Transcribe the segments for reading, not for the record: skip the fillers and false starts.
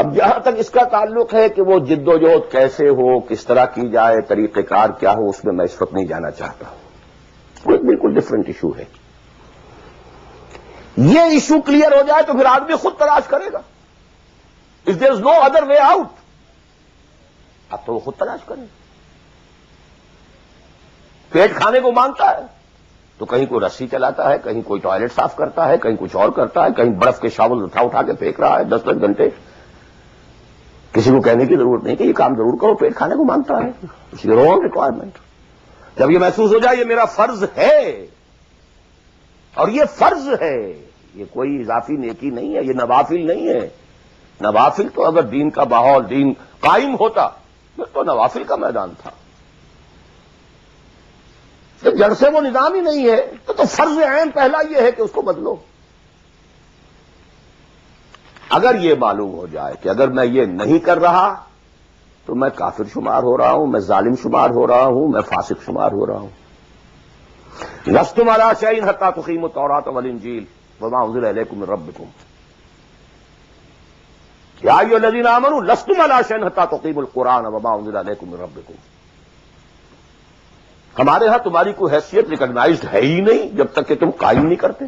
اب جہاں تک اس کا تعلق ہے کہ وہ جد و جہد کیسے ہو، کس طرح کی جائے، طریقہ کار کیا ہو، اس میں اس وقت نہیں جانا چاہتا. وہ ایک بالکل ڈفرنٹ ایشو ہے. یہ ایشو کلیئر ہو جائے تو پھر آدمی خود تلاش کرے گا. If there is no other way out, اب تو وہ خود تلاش کرے. پیٹ کھانے کو مانگتا ہے تو کہیں کوئی رسی چلاتا ہے، کہیں کوئی ٹوائلٹ صاف کرتا ہے، کہیں کچھ اور کرتا ہے، کہیں برف کے شاول اٹھا کے پھینک رہا ہے 10 گھنٹے. کسی کو کہنے کی ضرورت نہیں کہ یہ کام ضرور کرو، پیٹ کھانے کو مانگتا ہے. اس کی رونگ ریکوائرمنٹ. جب یہ محسوس ہو جائے یہ میرا فرض ہے، اور یہ فرض ہے، یہ کوئی اضافی نیکی نہیں ہے، یہ نوافل نہیں ہے. نوافل تو اگر دین کا ماحول، دین قائم ہوتا تو نوافل کا میدان تھا. جڑ سے وہ نظام ہی نہیں ہے تو فرض عین پہلا یہ ہے کہ اس کو بدلو. اگر یہ معلوم ہو جائے کہ اگر میں یہ نہیں کر رہا تو میں کافر شمار ہو رہا ہوں، میں ظالم شمار ہو رہا ہوں، میں فاسق شمار ہو رہا ہوں. لستم علی شیء حتی تقیموا التوراۃ والانجیل وما انزل الیکم من ربکم یا ایھا الذین آمنوا لستم علی شیء حتی تقیموا القرآن وما انزل الیکم من ربکم. ہمارے ہاں تمہاری کوئی حیثیت ریکگنائزڈ ہے ہی نہیں جب تک کہ تم قائم نہیں کرتے.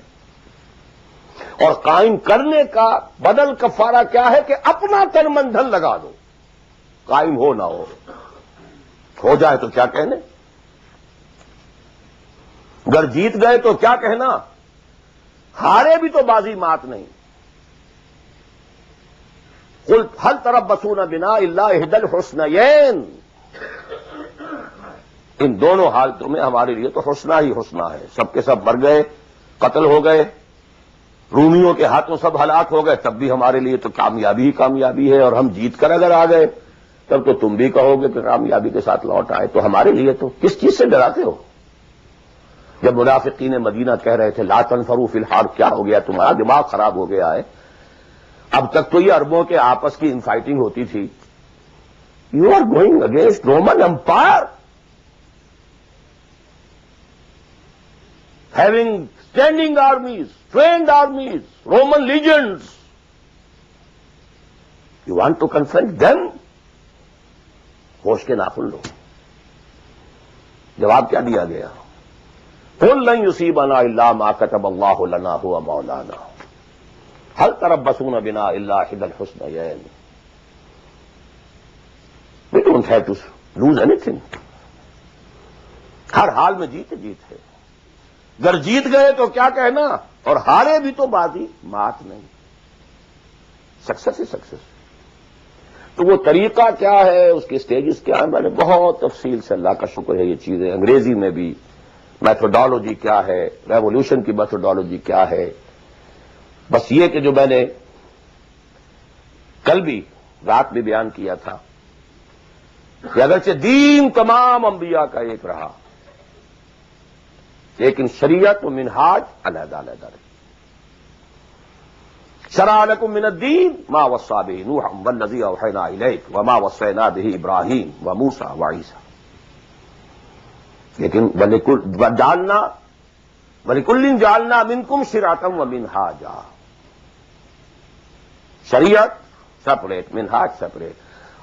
اور قائم کرنے کا بدل کفارہ کیا ہے کہ اپنا تن من دھن لگا دو. قائم ہو نہ ہو جائے تو کیا کہنے، اگر جیت گئے تو کیا کہنا، ہارے بھی تو بازی مات نہیں. قل هل تربصون بنا الا احدى الحسنيين. ان دونوں حالتوں میں ہمارے لیے تو حسنہ ہی حسنہ ہے. سب کے سب مر گئے، قتل ہو گئے، رومیوں کے ہاتھوں سب ہلاک ہو گئے، تب بھی ہمارے لیے تو کامیابی ہی کامیابی ہے. اور ہم جیت کر اگر آ گئے تب تو تم بھی کہو گے کہ کامیابی کے ساتھ لوٹ آئے. تو ہمارے لیے تو کس چیز سے ڈراتے ہو؟ جب منافقین مدینہ کہہ رہے تھے لا تنفروا فی الحرب، کیا ہو گیا تمہارا دماغ خراب ہو گیا ہے؟ اب تک تو یہ عربوں کے آپس کی انفائٹنگ ہوتی تھی. You are going against Roman Empire having standing armies, trained armies, Roman legions. You want to confront them? ہوش کے ناخن لو. جواب کیا دیا گیا؟ قل لن يصيبنا الا ما كتب الله لنا هو مولانا هل تربصون بنا الا احدى الحسنيين. We don't have to lose anything. ہر حال میں جیت ہے. اگر جیت گئے تو کیا کہنا، اور ہارے بھی تو بازی مات نہیں. سکسس ہی سکسس. تو وہ طریقہ کیا ہے، اس کے سٹیجز کیا ہیں، میں نے بہت تفصیل سے، اللہ کا شکر ہے، یہ چیزیں انگریزی میں بھی، میتھڈالوجی کیا ہے، ریولوشن کی میتھڈالوجی کیا ہے. بس یہ کہ جو میں نے کل بھی رات میں بیان کیا تھا کہ اگرچہ دین تمام انبیاء کا ایک رہا لیکن شریعت و منہاج علیحدہ علیحدہ رہی. شرع لکم من الدین ما وصی بہ نوحا والذی اوحینا الیک وما وصینا بہ ابراہیم وموسیٰ وعیسیٰ. لیکن وَلِكُلٍّ جَعَلْنَا مِنْكُمْ شِرْعَةً وَمِنْهَاجًا. شریعت سپریٹ، منہاج سپریٹ.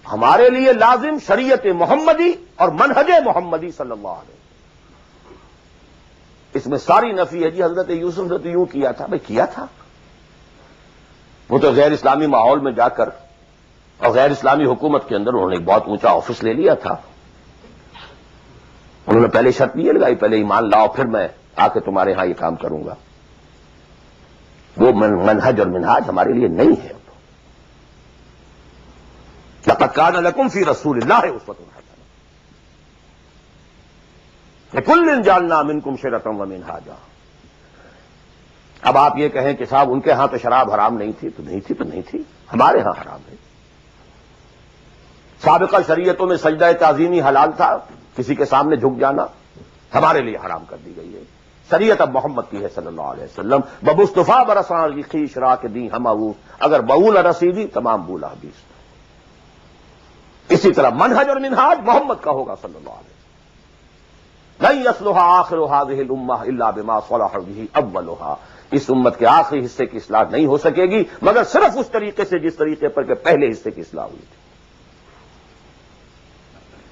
ہمارے لیے لازم شریعت محمدی اور منہج محمدی صلی اللہ علیہ وسلم. اس میں ساری نفی ہے. جی حضرت یوسف نے تو یوں کیا تھا. بھائی کیا تھا، وہ تو غیر اسلامی ماحول میں جا کر اور غیر اسلامی حکومت کے اندر انہوں نے ایک بہت اونچا آفس لے لیا تھا. انہوں نے پہلے شرط یہ لگائی پہلے ایمان لاؤ پھر میں آ کے تمہارے ہاں یہ کام کروں گا. وہ منہج اور منہاج ہمارے لیے نہیں ہے. لقد کان لکم فی رسول اللہ اسوۃ حسنہ لکل جعلنا منکم شرعۃ ومنہاجا. اب آپ یہ کہیں کہ صاحب ان کے ہاں تو شراب حرام نہیں تھی، تو نہیں تھی تو نہیں تھی، ہمارے ہاں حرام ہے. سابقہ شریعتوں میں سجدہ تعظیمی حلال تھا، کسی کے سامنے جھک جانا، ہمارے لیے حرام کر دی گئی ہے. شریعت اب محمد کی ہے صلی اللہ علیہ وسلم. بمصطفیٰ برسان کی خیش راک دی ہماؤ، اگر بول رسیدی تمام بولا حدیث. اسی طرح منہج اور منہاج محمد کا ہوگا صلی اللہ علیہ وسلم. لن يصلح آخر هذه الامة الا بما صلح به اولها. اس امت کے آخری حصے کی اصلاح نہیں ہو سکے گی مگر صرف اس طریقے سے جس طریقے پر کہ پہلے حصے کی اصلاح ہوئی تھی۔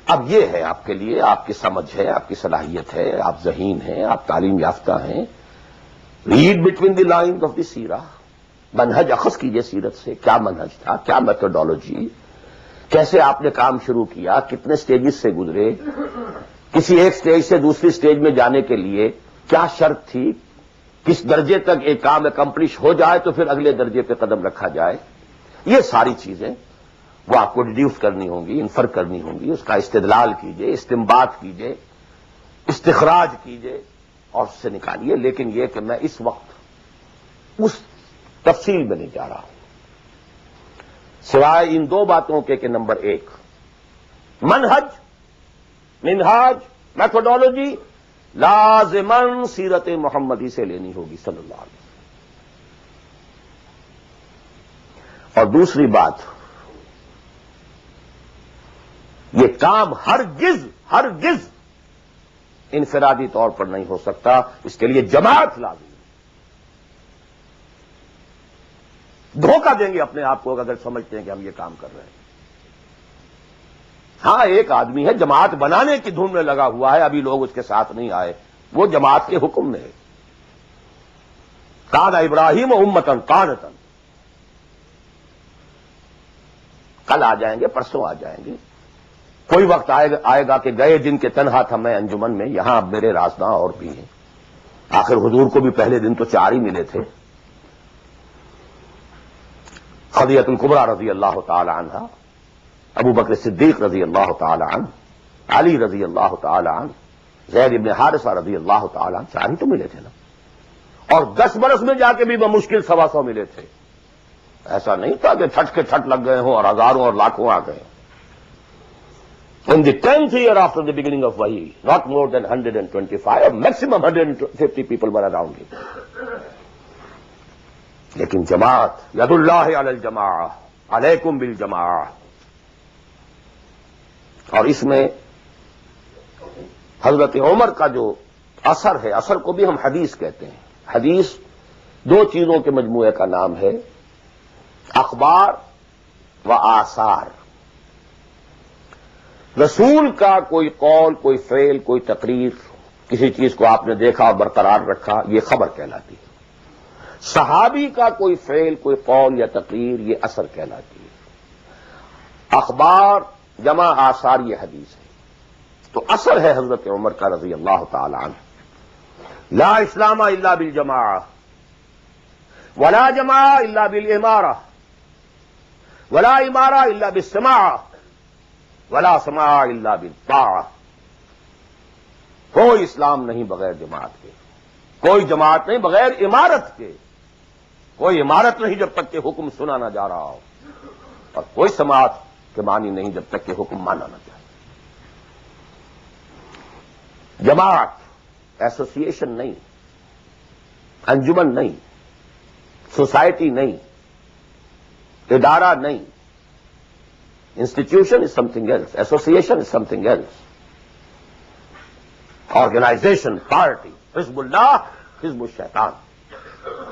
اب یہ ہے آپ کے لیے، آپ کی سمجھ ہے، آپ کی صلاحیت ہے، آپ ذہین ہیں، آپ تعلیم یافتہ ہیں، read between the lines of the سیرہ، منہج اخذ کیجئے سیرت سے، کیا منہج تھا، کیا میتھڈالوجی، کیسے آپ نے کام شروع کیا، کتنے سٹیجز سے گزرے، کسی ایک سٹیج سے دوسری سٹیج میں جانے کے لیے کیا شرط تھی، کس درجے تک ایک کام اکمپلش ہو جائے تو پھر اگلے درجے پہ قدم رکھا جائے، یہ ساری چیزیں وہ آپ کو ڈیڈیوس کرنی ہوں گی، انفر کرنی ہوں گی، اس کا استدلال کیجئے، استنباط کیجئے، استخراج کیجئے اور اس سے نکالیے۔ لیکن یہ کہ میں اس وقت اس تفصیل میں نہیں جا رہا ہوں، سوائے ان دو باتوں کے کہ نمبر ایک، منہج، میتھڈالوجی لازماً سیرت محمدی سے لینی ہوگی صلی اللہ علیہ وسلم، اور دوسری بات، یہ کام ہرگز انفرادی طور پر نہیں ہو سکتا، اس کے لیے جماعت لازم ہے۔ دھوکہ دیں گے اپنے آپ کو اگر سمجھتے ہیں کہ ہم یہ کام کر رہے ہیں۔ ہاں ایک آدمی ہے جماعت بنانے کی دھن میں لگا ہوا ہے، ابھی لوگ اس کے ساتھ نہیں آئے، وہ جماعت کے حکم میں ہے۔ کان ابراہیم امتن قانتن، کل آ جائیں گے، پرسوں آ جائیں گے، کوئی وقت آئے گا کہ گئے دن کے تنہا تھا میں انجمن میں، یہاں اب میرے رازداں اور بھی ہیں۔ آخر حضور کو بھی پہلے دن تو 4 ہی ملے تھے، خدیجہ الکبریٰ رضی اللہ تعالی عنہ، ابو بکر صدیق رضی اللہ تعالی عنہ، علی رضی اللہ تعالی عنہ، زید ابن حارثہ رضی اللہ تعالی عنہ، 4 ہی تو ملے تھے نا، اور 10 برس میں جا کے بھی بمشکل 125 ملے تھے۔ ایسا نہیں تھا کہ چھٹ کے چھٹ لگ گئے ہوں اور ہزاروں اور لاکھوں آ گئے۔ In the 10th year after the beginning of Wahi, not more than 125 or maximum 150 people were around him. لیکن جماعت، ید اللہ علی الجماعہ، علیکم بالجماعہ، اور اس میں حضرت عمر کا جو اثر ہے، اثر کو بھی ہم حدیث کہتے ہیں۔ حدیث 2 چیزوں کے مجموعے کا نام ہے، اخبار و آثار۔ رسول کا کوئی قول، کوئی فعل، کوئی تقریر، کسی چیز کو آپ نے دیکھا اور برقرار رکھا، یہ خبر کہلاتی ہے۔ صحابی کا کوئی فعل، کوئی قول یا تقریر، یہ اثر کہلاتی ہے۔ اخبار جمع آثار یہ حدیث ہے۔ تو اثر ہے حضرت عمر کا رضی اللہ تعالی عنہ، لا اسلام الا بالجماعہ، ولا جماعہ الا بالامارہ، ولا امارہ الا بالسماع، ولا سماع الا بالطاعہ۔ کوئی اسلام نہیں بغیر جماعت کے، کوئی جماعت نہیں بغیر امارت کے، کوئی امارت نہیں جب تک کہ حکم سنا نہ جا رہا ہو، اور کوئی سماعت کے معنی نہیں جب تک کہ حکم مانا نہ جائے۔ جماعت ایسوسیشن نہیں، انجمن نہیں، سوسائٹی نہیں، ادارہ نہیں، institution is some thing else, association is some thing else, organization, party, حزب اللہ، حزب الشیطان،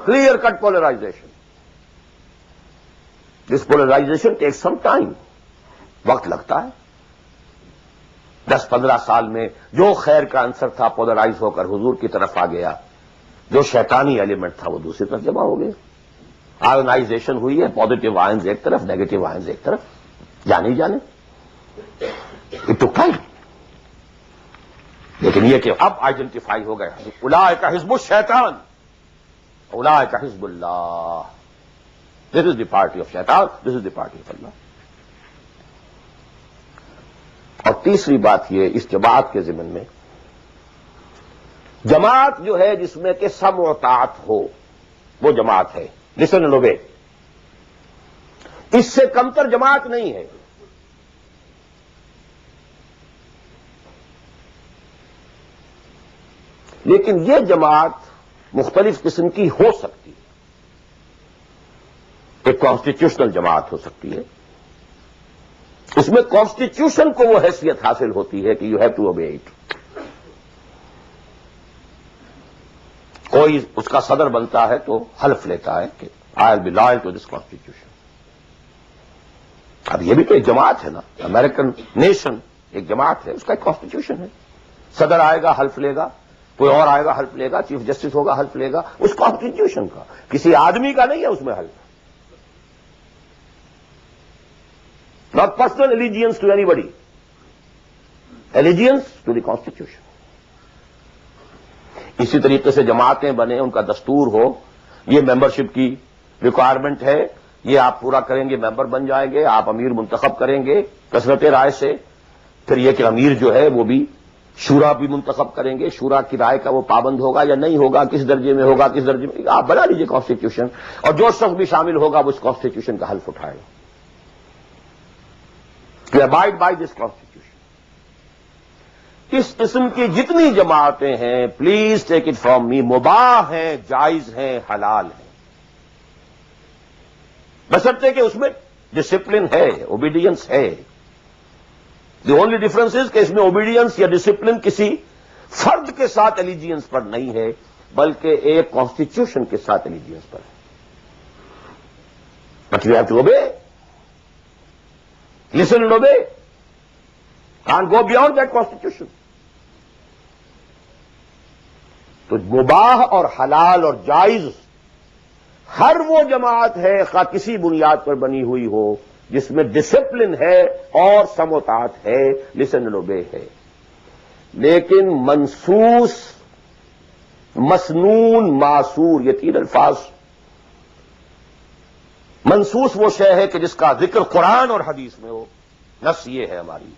کلیئر کٹ پولرائزیشن۔ دس پولرائزیشن ٹیک سم ٹائم، وقت لگتا ہے۔ 10-15 سال میں جو خیر کا عنصر تھا پولرائز ہو کر حضور کی طرف آ گیا، جو شیطانی ایلیمنٹ تھا وہ دوسری طرف جمع ہو گیا، آرگنائزیشن ہوئی ہے، پازیٹو آئنز ایک طرف، نیگیٹو آئنز ایک طرف، جانے اٹ ٹک ٹائم۔ لیکن یہ کہ اب آئیڈینٹیفائی ہو گئے، اولئک حزب الشیطان، اولئک حزب اللہ، دس از دی پارٹی آف شیطان، دس از دی پارٹی آف اللہ۔ اور تیسری بات یہ اس جماعت کے ضمن میں، جماعت جو ہے جس میں کہ سمع و طاعت ہو، وہ جماعت ہے، لسن اینڈ اوبے۔ اس سے کمتر جماعت نہیں ہے۔ لیکن یہ جماعت مختلف قسم کی ہو سکتی ہے۔ ایک کانسٹیٹیوشنل جماعت ہو سکتی ہے، اس میں کانسٹیٹیوشن کو وہ حیثیت حاصل ہوتی ہے کہ you have to obey it. کوئی اس کا صدر بنتا ہے تو حلف لیتا ہے کہ I will be loyal to this constitution. اب یہ بھی تو ایک جماعت ہے نا، امریکن نیشن ایک جماعت ہے، اس کا ایک کانسٹیٹیوشن ہے. صدر آئے گا حلف لے گا، کوئی اور آئے گا حلف لے گا، چیف جسٹس ہوگا حلف لے گا، اس کانسٹیٹیوشن کا، کسی آدمی کا نہیں ہے اس میں حلف. ناٹ پرسنل allegiance ٹو اینی بڈی، allegiance ٹو دی کانسٹیٹیوشن. اسی طریقے سے جماعتیں بنے، ان کا دستور ہو، یہ ممبرشپ کی ریکوائرمنٹ ہے، یہ آپ پورا کریں گے ممبر بن جائیں گے، آپ امیر منتخب کریں گے کثرت رائے سے. پھر یہ کہ امیر جو ہے وہ بھی شورا بھی منتخب کریں گے، شورا کی رائے کا وہ پابند ہوگا یا نہیں ہوگا، کس درجے میں ہوگا، کس درجے میں، آپ بنا لیجیے کانسٹیٹیوشن، اور جو شخص بھی شامل ہوگا وہ اس کانسٹیٹیوشن کا حلف اٹھائے گا. abide by this constitution. اس قسم کی جتنی جماعتیں ہیں please take it from me, مباح ہیں، جائز ہیں، حلال ہیں، بشرطے کہ اس میں ڈسپلن ہے، اوبیڈینس ہے. دی اونلی ڈفرنس از کہ اس میں اوبیڈینس یا ڈسپلن کسی فرد کے ساتھ ایلیجینس پر نہیں ہے بلکہ ایک کانسٹیٹیوشن کے ساتھ ایلیجینس پر ہے. But you have to obey, listen and obey. Can't go beyond that constitution. تو مباح اور حلال اور جائز ہر وہ جماعت ہے خواہ کسی بنیاد پر بنی ہوئی ہو جس میں ڈسپلن ہے اور سموتات ہے، listen and obey ہے. لیکن منصوص، مسنون، معصور، یہ تین الفاظ. منصوص وہ شے ہے کہ جس کا ذکر قرآن اور حدیث میں ہو، نص یہ ہے ہماری.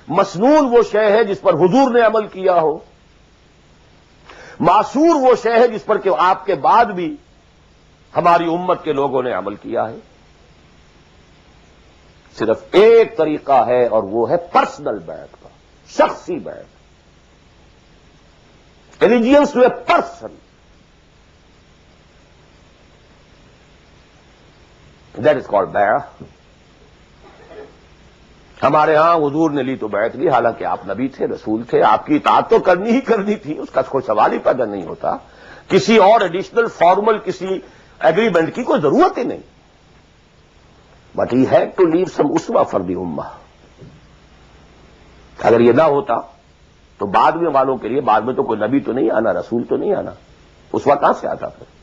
مسنون وہ شے ہے جس پر حضور نے عمل کیا ہو. معصور وہ شے ہے جس پر کہ آپ کے بعد بھی ہماری امت کے لوگوں نے عمل کیا ہے. صرف ایک طریقہ ہے اور وہ ہے پرسنل بیعت کا، شخصی بیعت. allegiance to a person. That is called بیعت. ہمارے ہاں حضور نے لی تو بیعت لی، حالانکہ آپ نبی تھے، رسول تھے، آپ کی اطاعت تو کرنی ہی کرنی تھی، اس کا کوئی سوال ہی پیدا نہیں ہوتا. کسی اور ایڈیشنل فارمل کسی ایگریمنٹ کی کوئی ضرورت ہی نہیں. But he had to leave some اسوہ فار دی امہ. اگر یہ نہ ہوتا تو بعد میں والوں کے لیے، بعد میں تو کوئی نبی تو نہیں آنا، رسول تو نہیں آنا، اسوہ کہاں سے آتا پھر؟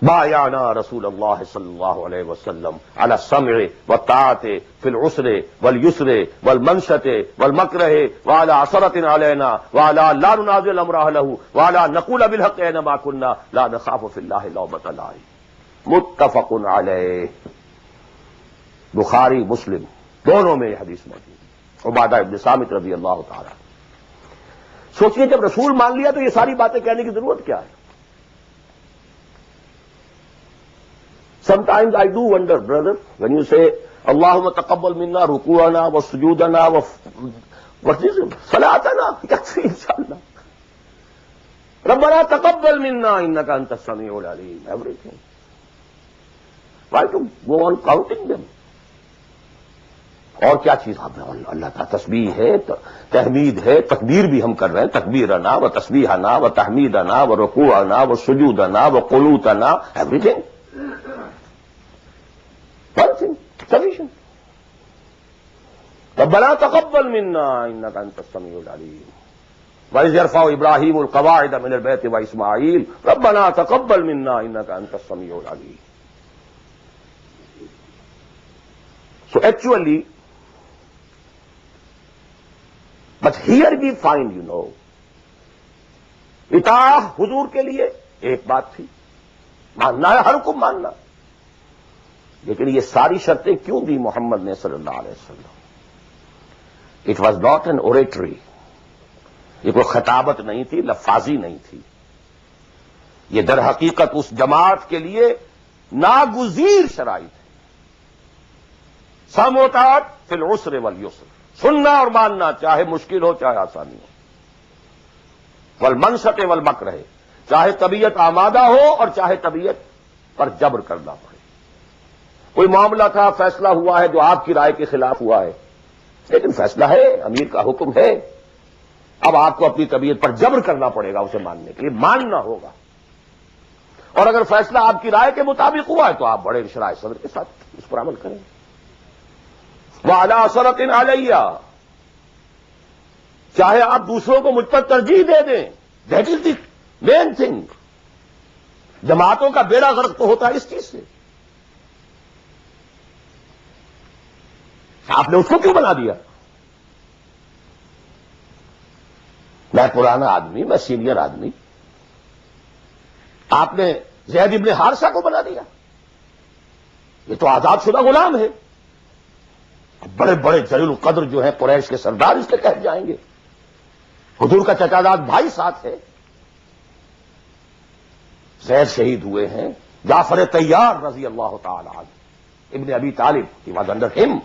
بایعنا رسول اللہ صلی اللہ علیہ وسلم علی السمع والطاعۃ فی العسر والیسر والمنشۃ والمکرہ وعلی عثرۃ علینا وعلی لا ننازع الامر اہلہ وعلی نقول بالحق اینما کنا لا نخاف فی اللہ لومۃ لائم. متفق علیہ. بخاری مسلم دونوں میں یہ حدیث موجود ہے. عبادہ ابن صامت رضی اللہ تعالی. سوچئے جب رسول مان لیا تو یہ ساری باتیں کہنے کی ضرورت کیا ہے؟ Sometimes I do wonder, brother, when you say, Allahumma taqabbal minna ruku'ana wa sujudana wa what is it? Salatana, yakfi inshallah. Rabbana taqabbal minna innaka anta as-sami'ul alim. Everything. Why to go on counting them? اور کیا چیز اللہ کا تسبیح ہے، تحمید ہے، تکبیر بھی ہم کر رہے ہیں، تکبیرنا و تسبیحنا و تحمیدنا و رکوعنا و سجودنا و قنوتنا، everything. One thing, sufficient. ربنا تقبل منا انك انت السميع العليم. وإذ يرفع ابراهيم القواعد من البيت واسماعيل ربنا تقبل منا انك انت السميع العليم. So actually, but here we find, اطاعت حضور کے لیے ایک بات تھی، ماننا ہے، ہر کو ماننا. لیکن یہ ساری شرطیں کیوں دی محمد نے صلی اللہ علیہ وسلم؟ It was not an oratory. یہ کوئی خطابت نہیں تھی، لفاظی نہیں تھی. یہ در حقیقت اس جماعت کے لیے ناگزیر شرائط ہے. سم و طاعت فی العسر والیسر، سننا اور ماننا چاہے مشکل ہو چاہے آسانی ہو. والمنشط والمکرہ، چاہے طبیعت آمادہ ہو اور چاہے طبیعت پر جبر کرنا پڑے. کوئی معاملہ تھا، فیصلہ ہوا ہے جو آپ کی رائے کے خلاف ہوا ہے، لیکن فیصلہ ہے، امیر کا حکم ہے، اب آپ کو اپنی طبیعت پر جبر کرنا پڑے گا اسے ماننے کے لیے، ماننا ہوگا، اور اگر فیصلہ آپ کی رائے کے مطابق ہوا ہے تو آپ بڑے انشراح صدر کے ساتھ اس پر عمل کریں. وَعَلَىٰ أَثَرَةٍ عَلَيَّ، چاہے آپ دوسروں کو مجھ پر ترجیح دے دیں، that is the main thing. جماعتوں کا بیڑا غرق تو ہوتا ہے اس چیز سے. آپ نے اس کو کیوں بنا دیا؟ میں پرانا آدمی، میں سینئر آدمی، آپ نے زید ابن حارثہ کو بنا دیا. یہ تو آزاد شدہ غلام ہے. بڑے بڑے جلیل القدر جو ہیں قریش کے سردار اس کے کہہ جائیں گے. حضور کا چچا زاد بھائی ساتھ ہے. زید شہید ہوئے ہیں. جعفر طیار رضی اللہ تعالی عنہ ابن ابی طالب، ہی واز انڈر ہم.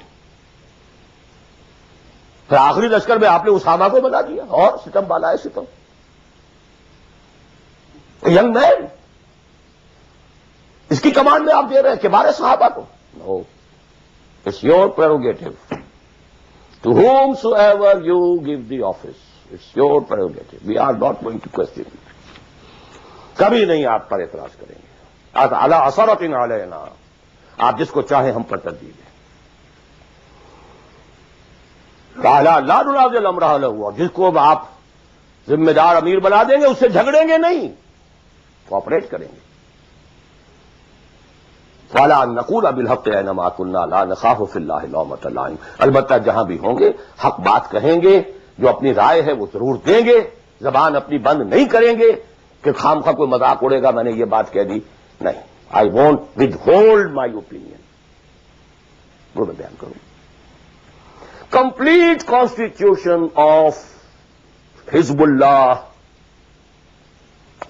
پھر آخری لشکر میں آپ نے اسامہ کو بنا دیا، اور ستم بالا ہے ستم. ینگ مین، اس کی کمانڈ میں آپ دے رہے ہیں کبار صحابہ کو. No, it's your prerogative. To whomsoever you give the office, it's your prerogative. We are not going to question. کبھی نہیں آپ پر اعتراض کریں گے. علی اثرۃ علینا، آپ جس کو چاہیں ہم پر ترجیح دیں. لا ننازع الامر له، جس کو آپ ذمہ دار امیر بنا دیں گے اس سے جھگڑیں گے نہیں، کوآپریٹ کریں گے. وَلَا نَقُولَ بِالْحَقِّ أَيْنَمَا كُنَّا لَا نَخَافُ فِي اللَّهِ لَوْمَةَ لَائِمٍ. البتہ جہاں بھی ہوں گے حق بات کہیں گے، جو اپنی رائے ہے وہ ضرور دیں گے، زبان اپنی بند نہیں کریں گے کہ خام خواہ کوئی مذاق اڑے گا میں نے یہ بات کہہ دی. نہیں، I won't with hold my opinion. وہ میں بیان کروں. کمپلیٹ کانسٹیٹیوشن آف حزب اللہ،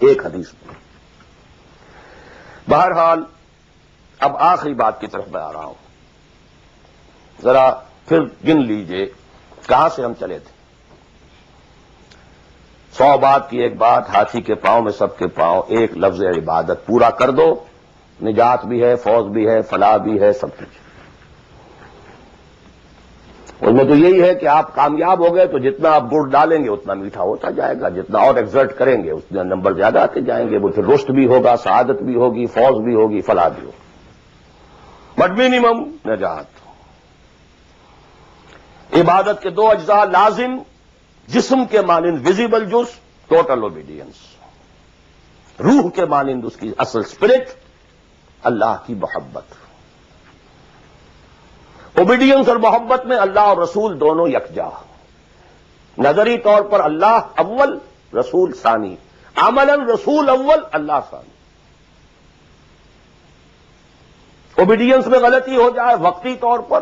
ایک حدیث میں. بہرحال اب آخری بات کی طرف میں آ رہا ہوں. ذرا پھر گن لیجئے کہاں سے ہم چلے تھے. 100 بات کی ایک بات، ہاتھی کے پاؤں میں سب کے پاؤں، ایک لفظ عبادت پورا کر دو، نجات بھی ہے، فوز بھی ہے، فلاح بھی ہے، سب کچھ. اس میں تو یہی ہے کہ آپ کامیاب ہو گئے تو جتنا آپ گڑ ڈالیں گے اتنا میٹھا ہوتا جائے گا، جتنا اور ایکزرٹ کریں گے اتنا نمبر زیادہ آتے جائیں گے. وہ پھر رشد بھی ہوگا، سعادت بھی ہوگی، فوز بھی ہوگی، فلاح بھی ہوگی. بٹ منیمم نجات. عبادت کے 2 اجزاء لازم، جسم کے مانند ویزیبل جز، ٹوٹل اوبیڈینس. روح کے مانند اس کی اصل اسپرٹ، اللہ کی محبت. اوبیڈینس اور محبت میں اللہ اور رسول دونوں یکجا. نظری طور پر اللہ اول، رسول ثانی. عملاً رسول اول، اللہ ثانی. اوبیڈینس میں غلطی ہو جائے وقتی طور پر،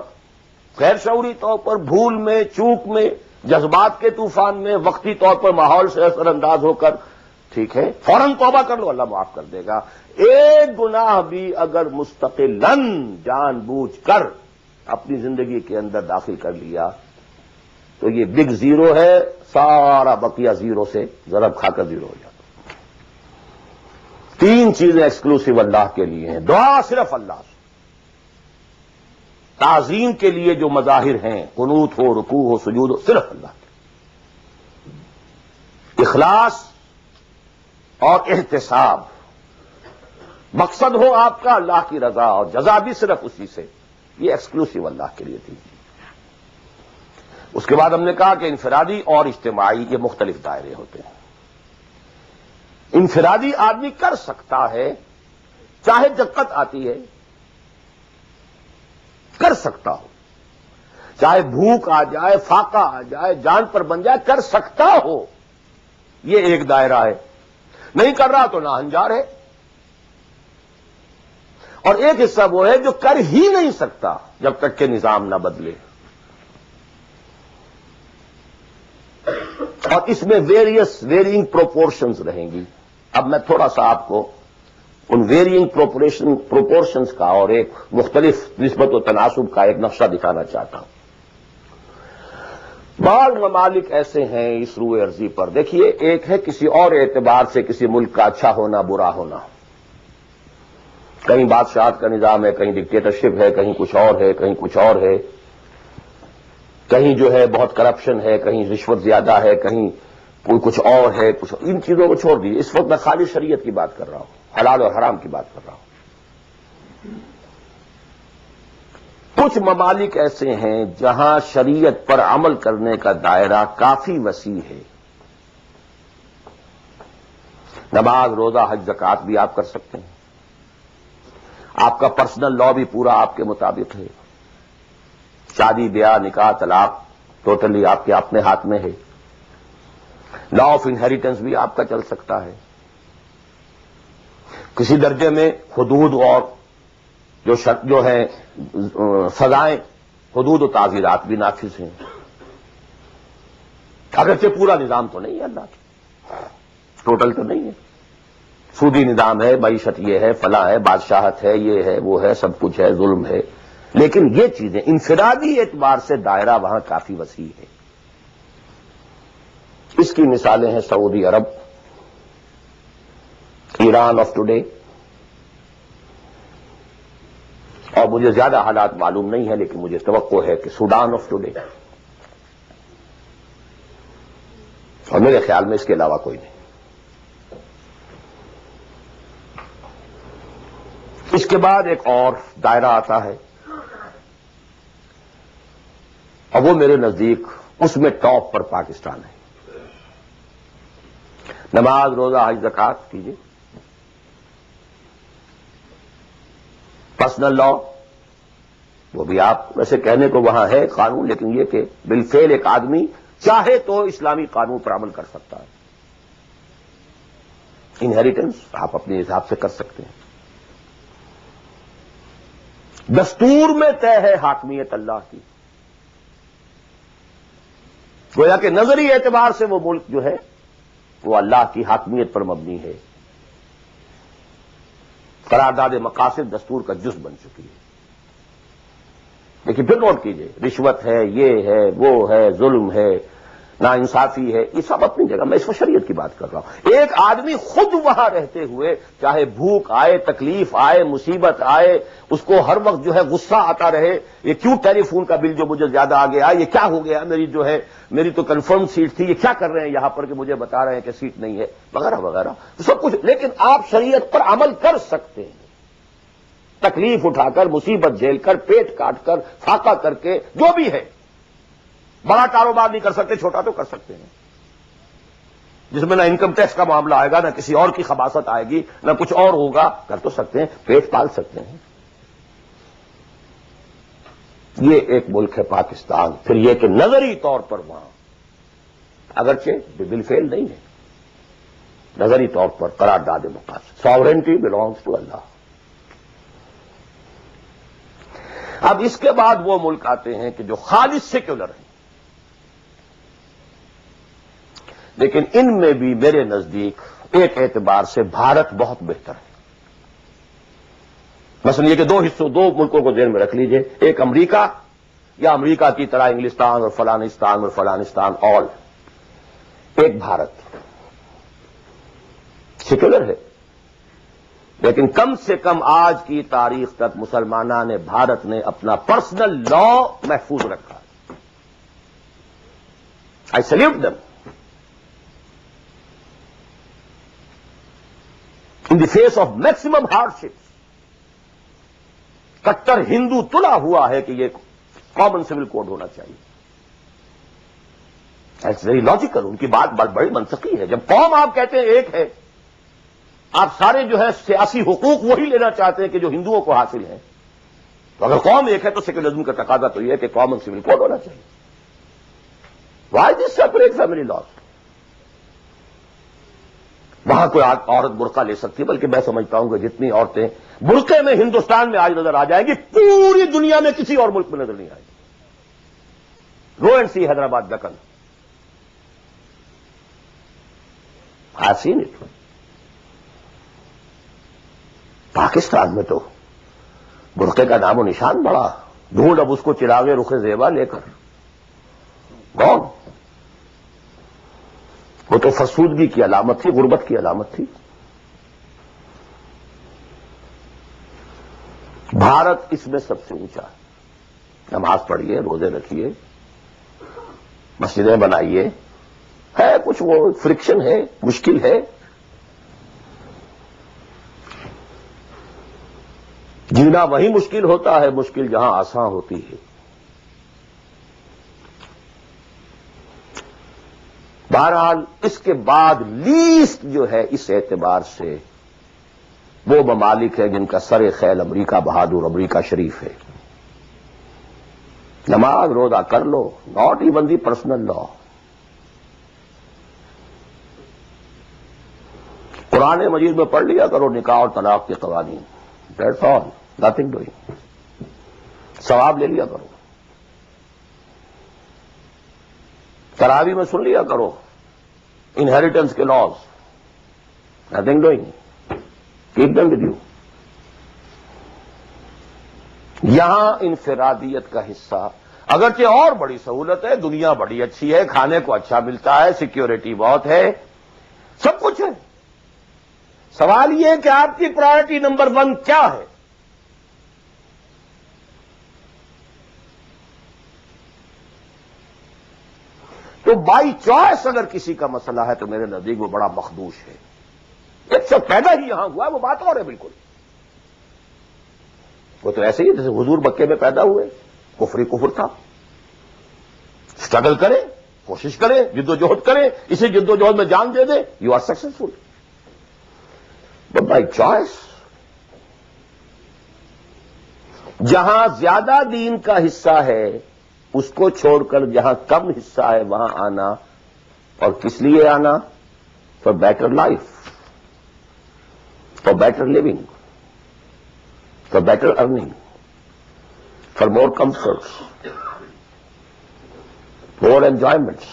غیر شعوری طور پر، بھول میں، چوک میں، جذبات کے طوفان میں، وقتی طور پر ماحول سے اثر انداز ہو کر، ٹھیک ہے، فوراً توبہ کر لو، اللہ معاف کر دے گا. ایک گناہ بھی اگر مستقلاً جان بوجھ کر اپنی زندگی کے اندر داخل کر لیا تو یہ بگ زیرو ہے، سارا بقیہ زیرو سے ضرب کھا کر زیرو ہو جاتا. 3 چیزیں ایکسکلوسیو اللہ کے لیے ہیں. دعا صرف اللہ سے، تعظیم کے لیے جو مظاہر ہیں، قنوت ہو، رکوع ہو، سجود ہو، صرف اللہ کے. اخلاص اور احتساب، مقصد ہو آپ کا اللہ کی رضا اور جزا بھی صرف اسی سے، یہ ایکسکلوسیو اللہ کے لیے تھی. اس کے بعد ہم نے کہا کہ انفرادی اور اجتماعی یہ مختلف دائرے ہوتے ہیں. انفرادی آدمی کر سکتا ہے، چاہے دقت آتی ہے کر سکتا ہو، چاہے بھوک آ جائے، فاقہ آ جائے، جان پر بن جائے، کر سکتا ہو. یہ ایک دائرہ ہے. نہیں کر رہا تو ناہنجار ہے. اور ایک حصہ وہ ہے جو کر ہی نہیں سکتا جب تک کہ نظام نہ بدلے. اور اس میں ویرینگ پروپورشنز رہیں گی. اب میں تھوڑا سا آپ کو ان ویرینگ پروپورشنز کا اور ایک مختلف نسبت و تناسب کا ایک نقشہ دکھانا چاہتا ہوں. بعض ممالک ایسے ہیں اس روئے ارضی پر، دیکھیے، ایک ہے کسی اور اعتبار سے کسی ملک کا اچھا ہونا، برا ہونا. کہیں بادشاہت کا نظام ہے، کہیں ڈکٹیٹرشپ ہے، کہیں کچھ اور ہے، کہیں کچھ اور ہے، کہیں جو ہے بہت کرپشن ہے، کہیں رشوت زیادہ ہے، کہیں کوئی کچھ اور ہے، کچھ ان چیزوں کو چھوڑ دیجیے. اس وقت میں خالی شریعت کی بات کر رہا ہوں، حلال اور حرام کی بات کر رہا ہوں. کچھ ممالک ایسے ہیں جہاں شریعت پر عمل کرنے کا دائرہ کافی وسیع ہے. نماز، روزہ، حج، زکوٰۃ بھی آپ کر سکتے ہیں. آپ کا پرسنل لا بھی پورا آپ کے مطابق ہے. شادی، بیاہ، نکاح، طلاق ٹوٹلی آپ کے اپنے ہاتھ میں ہے. لا آف انہیریٹنس بھی آپ کا چل سکتا ہے. کسی درجے میں حدود اور جو ہے سزائیں، حدود و تعزیرات بھی نافذ ہیں. اگرچہ پورا نظام تو نہیں ہے اللہ کا، ٹوٹل تو نہیں ہے. سودی نظام ہے، معیشت یہ ہے، فلاں ہے، بادشاہت ہے، یہ ہے، وہ ہے، سب کچھ ہے، ظلم ہے. لیکن یہ چیزیں انفرادی اعتبار سے دائرہ وہاں کافی وسیع ہے. اس کی مثالیں ہیں سعودی عرب، ایران آف ٹوڈے، اور مجھے زیادہ حالات معلوم نہیں ہے لیکن مجھے توقع ہے کہ سوڈان آف ٹوڈے، اور میرے خیال میں اس کے علاوہ کوئی نہیں. اس کے بعد ایک اور دائرہ آتا ہے، اور وہ میرے نزدیک اس میں ٹاپ پر پاکستان ہے. نماز، روزہ، حج، زکوٰۃ کیجیے. پرسنل لا وہ بھی آپ ویسے کہنے کو وہاں ہے قانون، لیکن یہ کہ بالفعل ایک آدمی چاہے تو اسلامی قانون پر عمل کر سکتا ہے. انہیریٹنس آپ اپنے حساب سے کر سکتے ہیں. دستور میں طے ہے حاکمیت اللہ کی. گویا کہ نظری اعتبار سے وہ ملک جو ہے وہ اللہ کی حاکمیت پر مبنی ہے. قرارداد مقاصد دستور کا جز بن چکی ہے. لیکن پھر نوٹ کیجئے، رشوت ہے، یہ ہے، وہ ہے، ظلم ہے، ناانصافی ہے، یہ سب اپنی جگہ. میں اس وقت شریعت کی بات کر رہا ہوں. ایک آدمی خود وہاں رہتے ہوئے چاہے بھوک آئے، تکلیف آئے، مصیبت آئے، اس کو ہر وقت جو ہے غصہ آتا رہے، یہ کیوں ٹیلی فون کا بل جو مجھے زیادہ آ گیا، یہ کیا ہو گیا، میری تو کنفرم سیٹ تھی، یہ کیا کر رہے ہیں یہاں پر کہ مجھے بتا رہے ہیں کہ سیٹ نہیں ہے، وغیرہ وغیرہ سب کچھ. لیکن آپ شریعت پر عمل کر سکتے ہیں، تکلیف اٹھا کر، مصیبت جھیل کر، پیٹ کاٹ کر، فاقہ کر کے، جو بھی ہے. بڑا کاروبار نہیں کر سکتے، چھوٹا تو کر سکتے ہیں، جس میں نہ انکم ٹیکس کا معاملہ آئے گا، نہ کسی اور کی خباثت آئے گی، نہ کچھ اور ہوگا. کر تو سکتے ہیں، پیٹ پال سکتے ہیں. یہ ایک ملک ہے پاکستان. پھر یہ کہ نظری طور پر وہاں اگرچہ بالفعل نہیں ہے، نظری طور پر قرارداد مقاصد، ساورنٹی بلانگس ٹو اللہ. اب اس کے بعد وہ ملک آتے ہیں کہ جو خالص سیکولر ہیں، لیکن ان میں بھی میرے نزدیک ایک اعتبار سے بھارت بہت بہتر ہے. مثلا یہ کہ دو ملکوں کو ذہن میں رکھ لیجئے، ایک امریکہ، یا امریکہ کی طرح انگلستان اور فلانستان آل. ایک بھارت سیکولر ہے، لیکن کم سے کم آج کی تاریخ تک مسلمانوں نے، بھارت نے اپنا پرسنل لا محفوظ رکھا. I salute them. In the face of maximum hardships. کٹر ہندو تلا ہوا ہے کہ یہ کامن سول کوڈ ہونا چاہیے. It's very logical. ان کی بات بڑی منطقی ہے. جب قوم آپ کہتے ہیں ایک ہے، آپ سارے جو ہے سیاسی حقوق وہی لینا چاہتے ہیں کہ جو ہندوؤں کو حاصل ہیں، تو اگر قوم ایک ہے تو سیکولرزم کا تقاضا تو یہ ہے کہ کامن سول کوڈ ہونا چاہیے. Why this separate family laws? وہاں کوئی عورت برقع لے سکتی ہے، بلکہ میں سمجھتا ہوں کہ جتنی عورتیں برقعے میں ہندوستان میں آج نظر آ جائیں گی، پوری دنیا میں کسی اور ملک میں نظر نہیں آئے گی. Go and see Hyderabad Deccan. I seen it. Pakistan میں تو برقعے کا نام و نشان بڑا. ڈھونڈ اب اس کو چراغے رخ زیبا لے کر کون؟ وہ تو فرسودگی کی علامت تھی، غربت کی علامت تھی. بھارت اس میں سب سے اونچا ہے. نماز پڑھیے، روزے رکھیے، مسجدیں بنائیے، ہے کچھ وہ فرکشن ہے، مشکل ہے. جینا وہی مشکل ہوتا ہے، مشکل جہاں آسان ہوتی ہے. بہرحال اس کے بعد لیسٹ جو ہے اس اعتبار سے وہ ممالک ہے جن کا سر خیل امریکہ بہادر امریکہ شریف ہے. نماز روزہ کر لو، ناٹ ایون دی پرسنل لا. قرآن مجید میں پڑھ لیا کرو نکاح اور طلاق کے قوانین، دیٹس آل، نتھنگ ڈوئنگ. ثواب لے لیا کرو. تراویح میں سن لیا کرو انہیریٹنس کے laws, nothing doing, keep them with you. یہاں انفرادیت کا حصہ اگرچہ اور بڑی سہولت ہے، دنیا بڑی اچھی ہے، کھانے کو اچھا ملتا ہے، سیکیورٹی بہت ہے، سب کچھ ہے. سوال یہ ہے کہ آپ کی پرائرٹی نمبر 1 کیا ہے؟ تو بائی چوائس اگر کسی کا مسئلہ ہے تو میرے نزدیک وہ بڑا مخدوش ہے. ایک شخص پیدا ہی یہاں ہوا ہے، وہ بات اور ہے بالکل. وہ تو ایسے ہی جیسے حضور مکے میں پیدا ہوئے، کفر ہی کفر تھا. اسٹرگل کریں، کوشش کریں، جد و جہد کریں، اسی جد و جہد میں جان دے دیں، you are successful. But by choice جہاں زیادہ دین کا حصہ ہے اس کو چھوڑ کر جہاں کم حصہ ہے وہاں آنا، اور کس لیے آنا؟ For better life, for better living, for better earning, for more comforts, more enjoyments.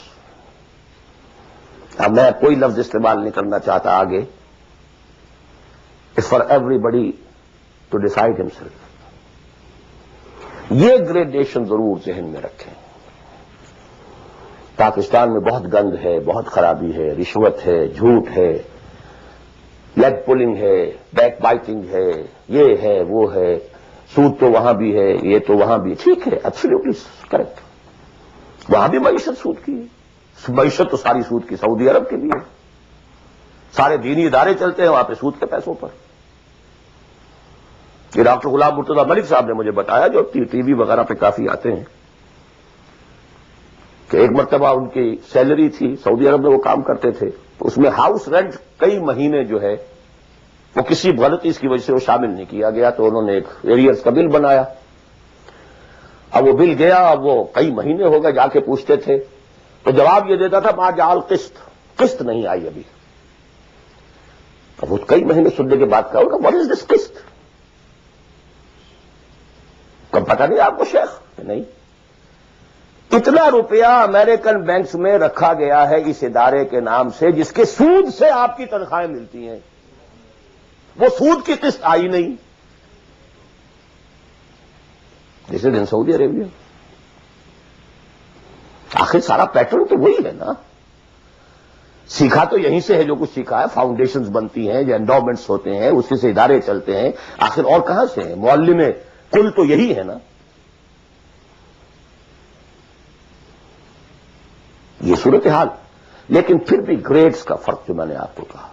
اب میں کوئی لفظ استعمال نہیں کرنا چاہتا آگے. It's for everybody to decide himself. یہ گریڈیشن ضرور ذہن میں رکھیں. پاکستان میں بہت گند ہے، بہت خرابی ہے، رشوت ہے، جھوٹ ہے، لیگ پولنگ ہے، بیک بائٹنگ ہے، یہ ہے وہ ہے، سود تو وہاں بھی ہے، یہ تو وہاں بھی. ٹھیک ہے، ایبسلیوٹلی کریکٹ. وہاں بھی معیشت سود کی ہے. معیشت تو ساری سود کی سعودی عرب کے لیے. سارے دینی ادارے چلتے ہیں وہاں پہ سود کے پیسوں پر. یہ ڈاکٹر غلام مرتضیٰ ملک صاحب نے مجھے بتایا، جو ٹی وی وغیرہ پہ کافی آتے ہیں، کہ ایک مرتبہ ان کی سیلری تھی، سعودی عرب میں وہ کام کرتے تھے، تو اس میں ہاؤس رینٹ کئی مہینے جو ہے وہ کسی غلطی کی وجہ سے وہ شامل نہیں کیا گیا، تو انہوں نے ایک ایریئرز کا بل بنایا. اب وہ بل گیا، اب وہ کئی مہینے ہو گئے، جا کے پوچھتے تھے تو جواب یہ دیتا تھا ما جعل قسط نہیں آئی ابھی. اب وہ کئی مہینے سننے کے بعد کہا واٹ از دس قسط؟ کب پتہ نہیں آپ کو شیخ؟ نہیں. اتنا روپیہ امریکن بینکس میں رکھا گیا ہے اس ادارے کے نام سے جس کے سود سے آپ کی تنخواہیں ملتی ہیں، وہ سود کی قسط آئی نہیں. دس از ان سعودی عربیہ. آخر سارا پیٹرن تو وہی ہے نا. سیکھا تو یہیں سے ہے جو کچھ سیکھا ہے. فاؤنڈیشنز بنتی ہیں، جو انڈومنٹس ہوتے ہیں، اسی سے ادارے چلتے ہیں. آخر اور کہاں سے ہیں؟ معلم کل تو یہی ہے نا. یہ صورتحال. لیکن پھر بھی گریڈز کا فرق جو میں نے آپ کو کہا،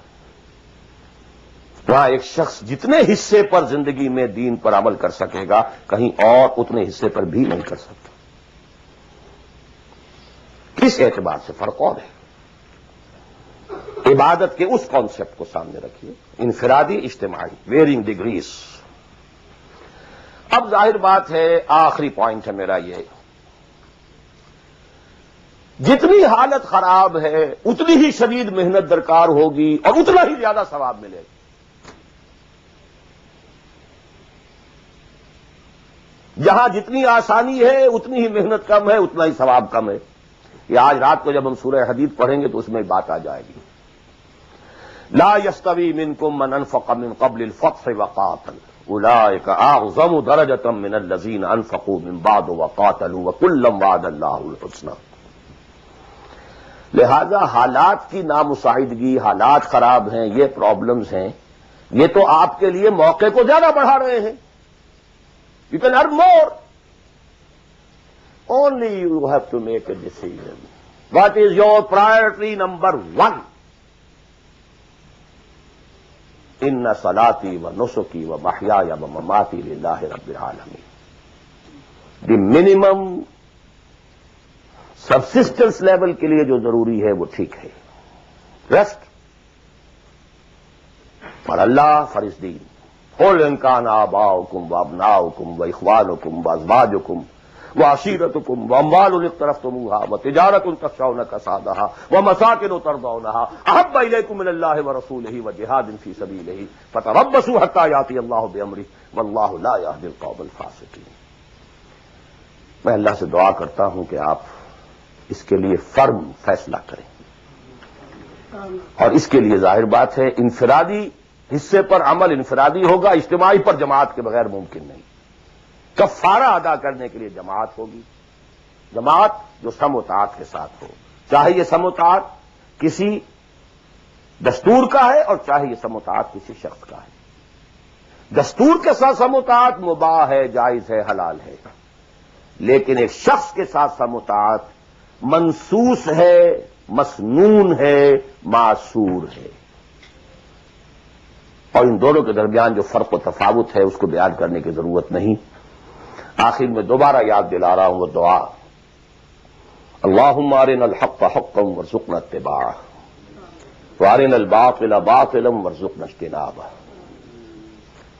وہاں ایک شخص جتنے حصے پر زندگی میں دین پر عمل کر سکے گا، کہیں اور اتنے حصے پر بھی نہیں کر سکتا. کس اعتبار سے فرق اور ہے؟ عبادت کے اس کانسیپٹ کو سامنے رکھیے، انفرادی اجتماعی، ویئرنگ ڈگریز. اب ظاہر بات ہے، آخری پوائنٹ ہے میرا یہ، جتنی حالت خراب ہے اتنی ہی شدید محنت درکار ہوگی اور اتنا ہی زیادہ ثواب ملے گا. جہاں جتنی آسانی ہے اتنی ہی محنت کم ہے، اتنا ہی ثواب کم ہے. یہ آج رات کو جب ہم سورہ حدید پڑھیں گے تو اس میں بات آ جائے گی. لا يستوي منكم من انفق من قبل الفتح وقاتل اولئك اعظم درجة من الذين انفقوا من بعد وقاتلوا وكلا وعد الله الحسنى. لہذا حالات کی نامساعدگی، حالات خراب ہیں، یہ پرابلمز ہیں، یہ تو آپ کے لیے موقع کو زیادہ بڑھا رہے ہیں. You can earn more. Only you have to make a decision. What is your priority number 1? Inna salati wa nusuki wa mahyaya wa mamati lillahi rabbil alamin. The minimum subsistence level کے لیے جو ضروری ہے وہ ٹھیک ہے. Rest for Allah, for His deen. قل إن كان آباؤكم وأبناؤكم وإخوانكم وأزواجكم وعشيرتكم وأموال اقترفتموها وتجارة تخشون كسادها ومساكن ترضونها أحب إليكم من الله ورسوله وجهاد في سبيله فتربصوا حتى يأتي الله بأمره والله لا يهدي القوم الفاسقين. میں اللہ سے دعا کرتا ہوں کہ آپ اس کے لیے فرم فیصلہ کریں، اور اس کے لیے ظاہر بات ہے انفرادی حصے پر عمل انفرادی ہوگا، اجتماعی پر جماعت کے بغیر ممکن نہیں. کفارہ ادا کرنے کے لیے جماعت ہوگی، جماعت جو سم و طاعت کے ساتھ ہو، چاہے یہ سم و طاعت کسی دستور کا ہے اور چاہے یہ سم و طاعت کسی شخص کا ہے. دستور کے ساتھ سم و طاعت مباح ہے، جائز ہے، حلال ہے، لیکن ایک شخص کے ساتھ سم و طاعت منسوس ہے، مسنون ہے، معصور ہے. اور ان دونوں کے درمیان جو فرق و تفاوت ہے اس کو بیان کرنے کی ضرورت نہیں. آخر میں دوبارہ یاد دلا رہا ہوں وہ دعا، اللہم ارنا الحق حقا وارزقنا اتباعہ وارنا الباطل باطلا وارزقنا اجتنابہ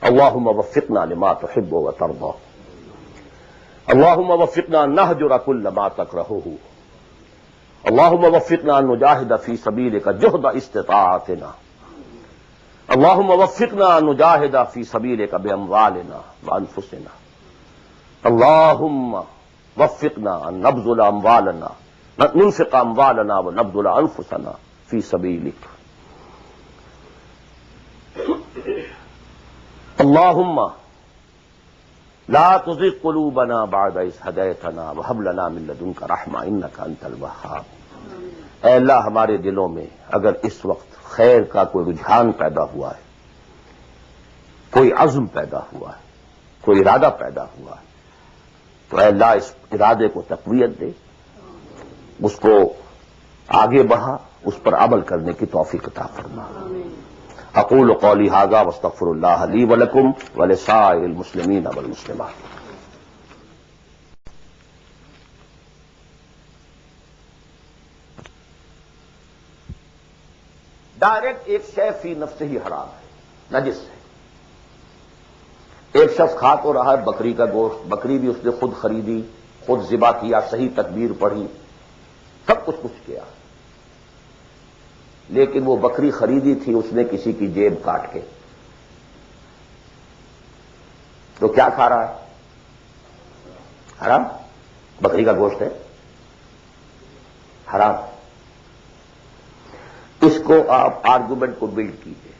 اللہم وفقنا لما تحب وترضى اللہم وفقنا نہجر کل ما تکرہہ اللہم وفقنا ان نجاہد فی سبیلک جہد استطاعتنا اللہم وفقنا ان نجاہد فی سبیلک باموالنا وانفسنا اللہم وفقنا ان نبذل اموالنا ننفق اموالنا ونبذل انفسنا فی سبیلک اللہم لا تزغ قلوبنا بعد اذ ہدیتنا وہب لنا من لدنک رحمہ انک انت الوہاب. اے اللہ ہمارے دلوں میں اگر اس وقت خیر کا کوئی رجحان پیدا ہوا ہے، کوئی عزم پیدا ہوا ہے، کوئی ارادہ پیدا ہوا ہے، تو اے اللہ اس ارادے کو تقویت دے، اس کو آگے بڑھا، اس پر عمل کرنے کی توفیق عطا فرما. اقول قولی ھذا واستغفر اللہ لی ولکم ولسائر المسلمین والمسلمات. ڈائریکٹ ایک شے فی نفسہ ہی حرام ہے، نجس ہے. ایک شخص کھا تو رہا ہے بکری کا گوشت، بکری بھی اس نے خود خریدی، خود ذبح کیا، صحیح تکبیر پڑھی، سب کچھ کیا، لیکن وہ بکری خریدی تھی اس نے کسی کی جیب کاٹ کے، تو کیا کھا رہا ہے؟ حرام. بکری کا گوشت ہے، حرام. اس کو آپ آرگومنٹ کو بلڈ کیجئے.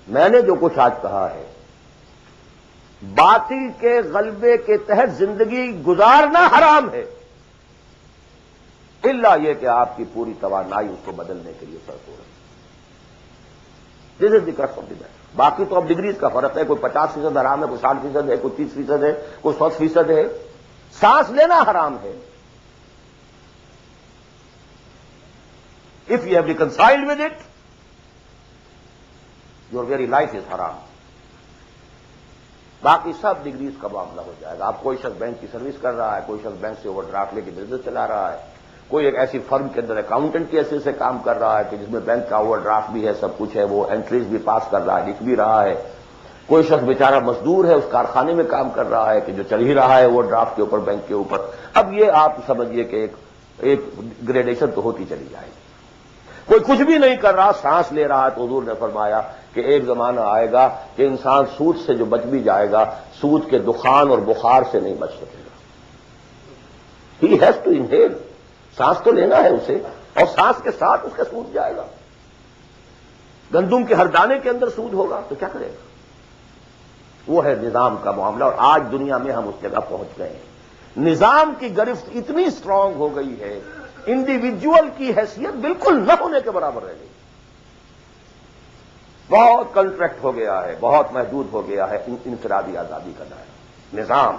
میں نے جو کچھ آج کہا ہے، باطل کے غلبے کے تحت زندگی گزارنا حرام ہے، الا یہ کہ آپ کی پوری توانائی اس کو بدلنے کے لیے صرف ہو رہی ہے. دس از دی کرکٹ آف دی میٹر. باقی تو اب ڈگریز کا فرق ہے، کوئی 50% حرام ہے، کوئی 60% ہے، کوئی 30% ہے، کوئی 100% ہے. سانس لینا حرام ہے. If you have reconciled with it, your very life is haram. باقی سب ڈگریز کا معاملہ ہو جائے گا. آپ کوئی شخص بینک کی سروس کر رہا ہے، کوئی شخص بینک سے اوور ڈرافٹ لے کے بزنس چلا رہا ہے، کوئی ایک ایسی فرم کے اندر اکاؤنٹنٹ کی حیثیت سے کام کر رہا ہے کہ جس میں بینک کا اوور ڈرافٹ بھی ہے، سب کچھ ہے، وہ انٹریز بھی پاس کر رہا ہے، لکھ بھی رہا ہے. کوئی شخص بیچارہ مزدور ہے، اس کارخانے میں کام کر رہا ہے کہ جو چل ہی رہا ہے اوور ڈرافٹ کے اوپر، بینک کے اوپر. اب یہ آپ سمجھیے کہ ایک گریڈیشن تو ہوتی چلی جائے گی. کوئی کچھ بھی نہیں کر رہا، سانس لے رہا ہے، تو حضور نے فرمایا کہ ایک زمانہ آئے گا کہ انسان سود سے جو بچ بھی جائے گا، سود کے دخان اور بخار سے نہیں بچ سکے گا. He has to inhale. سانس تو لینا ہے اسے، اور سانس کے ساتھ اس کا سود جائے گا. گندم کے ہر دانے کے اندر سود ہوگا تو کیا کرے گا؟ وہ ہے نظام کا معاملہ، اور آج دنیا میں ہم اس جگہ پہنچ گئے ہیں. نظام کی گرفت اتنی اسٹرانگ ہو گئی ہے، انڈیویجول کی حیثیت بالکل نہ ہونے کے برابر رہ گئی. بہت کنٹریکٹ ہو گیا ہے، بہت محدود ہو گیا ہے انفرادی آزادی کا دائرہ. نظام.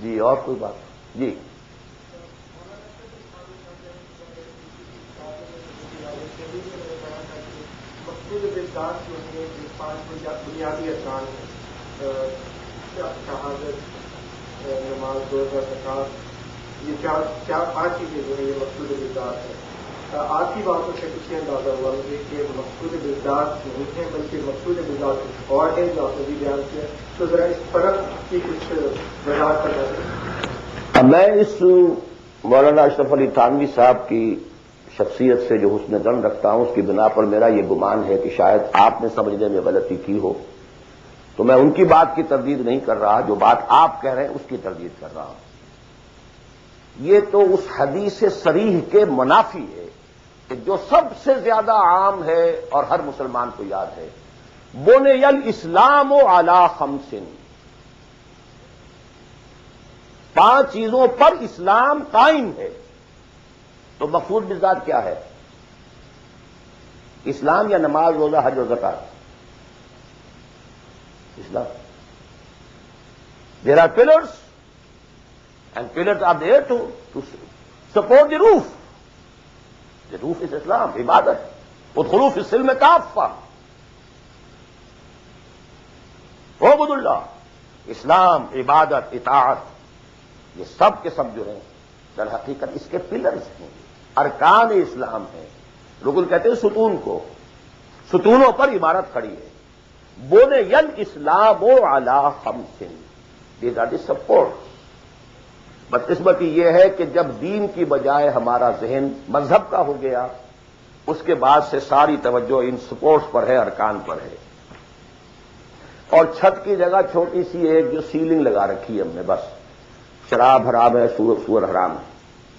جی اور کوئی بات؟ جی بنیادی ارکان شہادت، نماز، روزہ، زکوٰۃ، یہ چار پانچ چیزیں جو ہے یہ مقصود بدعت ہے. آج کی باتوں سے کچھ اندازہ ہوا مجھے کہ مقصود بدعت نہیں ہے بلکہ مقصود بدعت کچھ اور ہے جو آپ نے بھی بیان کیا. تو ذرا اس فرق کی کچھ وضاحت کرنا چاہیے. میں اس مولانا اشرف علی تھانوی صاحب کی شخصیت سے جو حسن ظن رکھتا ہوں اس کی بنا پر میرا یہ گمان ہے کہ شاید آپ نے سمجھنے میں غلطی کی ہو، تو میں ان کی بات کی تردید نہیں کر رہا، جو بات آپ کہہ رہے ہیں اس کی تردید کر رہا ہوں. یہ تو اس حدیث صریح کے منافی ہے کہ جو سب سے زیادہ عام ہے اور ہر مسلمان کو یاد ہے، بنی الاسلام علی خمس، 5 چیزوں پر اسلام قائم ہے. تو مقصود بالذات کیا ہے؟ اسلام یا نماز، روزہ، حج و زکوٰۃ؟ اسلام. There are pillars and pillars are there to support the roof. The roof is Islam, عبادت. ادخلوا فی السلم کافہ، اعبدوا اللہ. اسلام، عبادت، اطاعت، یہ سب کے سب جو ہیں در حقیقت اس کے پلرز ہیں، ارکان اسلام ہیں. رکن کہتے ہیں ستون کو، ستونوں پر عمارت کھڑی ہے. بنی الاسلام علی خمس، دیز آر دی سپورٹس. بدقسمتی یہ ہے کہ جب دین کی بجائے ہمارا ذہن مذہب کا ہو گیا، اس کے بعد سے ساری توجہ ان سپورٹس پر ہے، ارکان پر ہے. اور چھت کی جگہ چھوٹی سی ایک جو سیلنگ لگا رکھی ہے ہم نے، بس شراب حرام ہے، سور حرام ہے،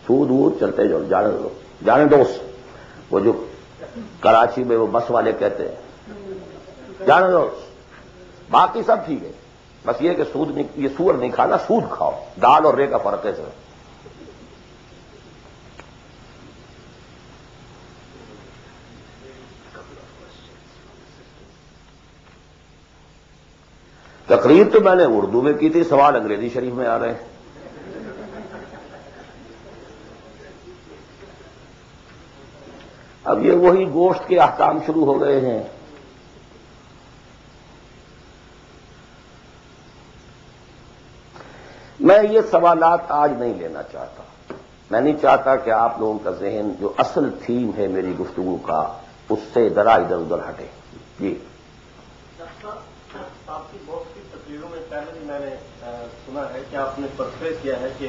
سود وود چلتے جاؤ، جانے دو. وہ جو کراچی میں وہ بس والے کہتے ہیں جانے دو، باقی سب ٹھیک ہے، بس یہ کہ سود نہیں، یہ سور نہیں کھانا، سود کھاؤ. دال اور رے کا فرق ہے سر. تقریر تو میں نے اردو میں کی تھی، سوال انگریزی شریف میں آ رہے ہیں. اب یہ وہی گوشت کے احکام شروع ہو گئے ہیں. میں یہ سوالات آج نہیں لینا چاہتا. میں نہیں چاہتا کہ آپ لوگوں کا ذہن جو اصل تھیم ہے میری گفتگو کا اس سے ذرا ادھر ادھر ہٹے. جی آپ کی بہت سی تقریروں میں پہلے بھی میں نے سنا ہے کہ آپ نے پرفریز کیا ہے کہ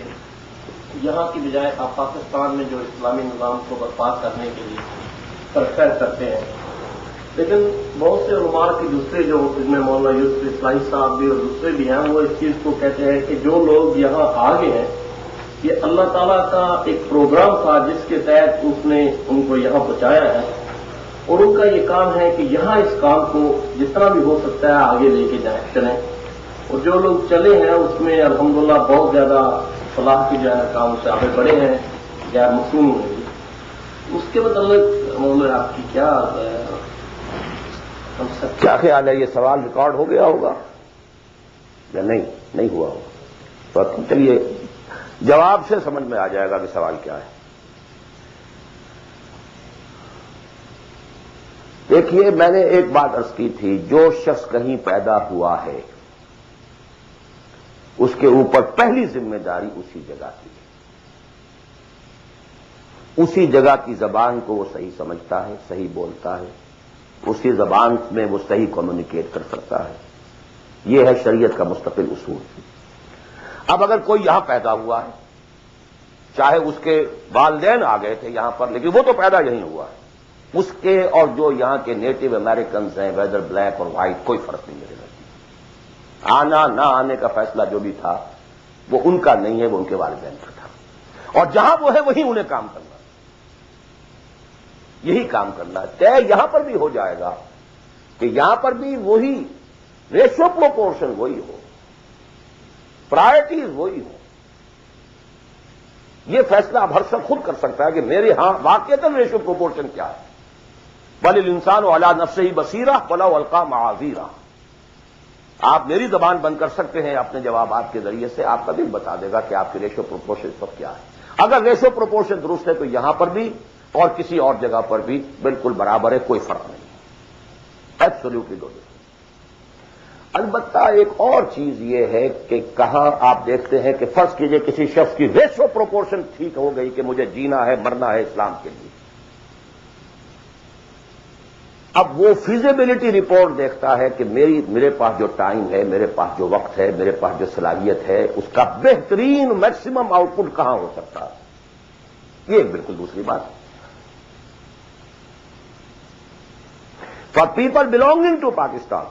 یہاں کی بجائے آپ پاکستان میں جو اسلامی نظام کو برپا کرنے کے لیے پرفیر کرتے ہیں. لیکن بہت سے علماء کی دوسرے جو اس میں مولانا یوسف اصلاحی صاحب بھی اور دوسرے بھی ہیں، وہ اس چیز کو کہتے ہیں کہ جو لوگ یہاں آ گئے ہیں یہ اللہ تعالیٰ کا ایک پروگرام تھا جس کے تحت اس نے ان کو یہاں پہنچایا ہے، اور ان کا یہ کام ہے کہ یہاں اس کام کو جتنا بھی ہو سکتا ہے آگے لے کے جائیں چلیں. اور جو لوگ چلے ہیں اس میں الحمدللہ بہت زیادہ فلاح کی جو ہے کام سے آگے بڑھے ہیں، غیر مصنوع ہوئے. اس کے متعلق مولانا آپ کی کیا خیال ہے؟ یہ سوال ریکارڈ ہو گیا ہوگا یا نہیں ہوا ہوگا؟ تو چلیے جواب سے سمجھ میں آ جائے گا کہ سوال کیا ہے. دیکھیے، میں نے ایک بات عرض کی تھی، جو شخص کہیں پیدا ہوا ہے اس کے اوپر پہلی ذمہ داری اسی جگہ کی ہے. اسی جگہ کی زبان کو وہ صحیح سمجھتا ہے، صحیح بولتا ہے، اسی زبان میں وہ صحیح کمیونیکیٹ کر سکتا ہے. یہ ہے شریعت کا مستقل اصول. اب اگر کوئی یہاں پیدا ہوا ہے، چاہے اس کے والدین آ گئے تھے یہاں پر لیکن وہ تو پیدا یہیں ہوا ہے، اس کے اور جو یہاں کے نیٹو امریکنز ہیں، ویدر بلیک اور وائٹ، کوئی فرق نہیں میرے نزدیک. آنا نہ آنے کا فیصلہ جو بھی تھا وہ ان کا نہیں ہے، وہ ان کے والدین کا تھا. اور جہاں وہ ہے وہیں انہیں کام کرنا، یہی کام کرنا. طے یہاں پر بھی ہو جائے گا کہ یہاں پر بھی وہی ریشو پروپورشن وہی ہو، پرائرٹیز وہی ہو. یہ فیصلہ اب ہر شخص خود کر سکتا ہے کہ میرے ہاں واقعتاً ریشو پروپورشن کیا ہے. بل الانسان علی نفسہ بصیرہ ولو القی معاذیرہ. آپ میری زبان بند کر سکتے ہیں اپنے جوابات کے ذریعے سے، آپ کا دل بتا دے گا کہ آپ کی ریشو پروپورشن پر کیا ہے. اگر ریشو پروپورشن درست ہے تو یہاں پر بھی اور کسی اور جگہ پر بھی بالکل برابر ہے، کوئی فرق نہیں. ایبسولوٹلی درست. البتہ ایک اور چیز یہ ہے کہ کہاں آپ دیکھتے ہیں کہ فرض کیجئے کسی شخص کی ریشو پروپورشن ٹھیک ہو گئی کہ مجھے جینا ہے مرنا ہے اسلام کے لیے، اب وہ فیزیبلٹی رپورٹ دیکھتا ہے کہ میرے پاس جو ٹائم ہے، میرے پاس جو وقت ہے، میرے پاس جو صلاحیت ہے، اس کا بہترین میکسیمم آؤٹ پٹ کہاں ہو سکتا ہے، یہ ایک بالکل دوسری بات ہے۔ For people belonging to Pakistan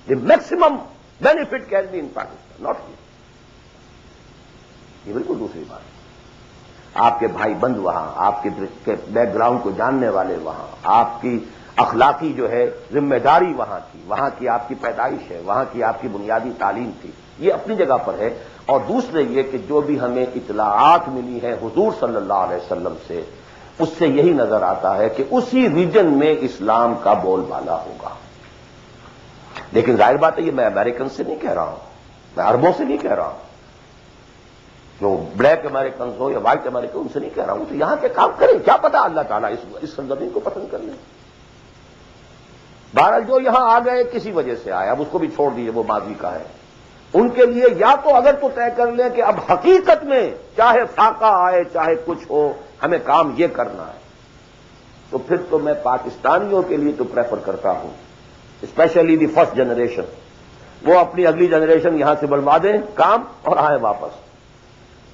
the maximum benefit can be in Pakistan, not here, یہ بالکل دوسری بات ہے۔ آپ کے بھائی بند وہاں، آپ کے بیک گراؤنڈ کو جاننے والے وہاں، آپ کی اخلاقی جو ہے ذمہ داری وہاں کی آپ کی پیدائش ہے، وہاں کی آپ کی بنیادی تعلیم تھی، یہ اپنی جگہ پر ہے۔ اور دوسرے یہ کہ جو بھی ہمیں اطلاعات ملی ہیں حضور صلی اللہ علیہ وسلم سے، اس سے یہی نظر آتا ہے کہ اسی ریجن میں اسلام کا بول بالا ہوگا۔ لیکن ظاہر بات ہے یہ میں امریکن سے نہیں کہہ رہا ہوں، میں عربوں سے نہیں کہہ رہا ہوں، جو بلیک امریکنز ہو یا وائٹ امریکن ان سے نہیں کہہ رہا ہوں، تو یہاں کے کام کریں، کیا پتا اللہ تعالیٰ اس سرزمین کو پسند کر لیں۔ بہرحال جو یہاں آ گئے کسی وجہ سے آئے، اب اس کو بھی چھوڑ دیجیے، وہ ماضی کا ہے۔ ان کے لیے یا تو اگر تو طے کر لیں کہ اب حقیقت میں چاہے فاقہ آئے چاہے کچھ ہو ہمیں کام یہ کرنا ہے، تو پھر تو میں پاکستانیوں کے لیے تو پریفر کرتا ہوں، اسپیشلی دی فرسٹ جنریشن، وہ اپنی اگلی جنریشن یہاں سے بلوا دیں کام اور آئیں واپس۔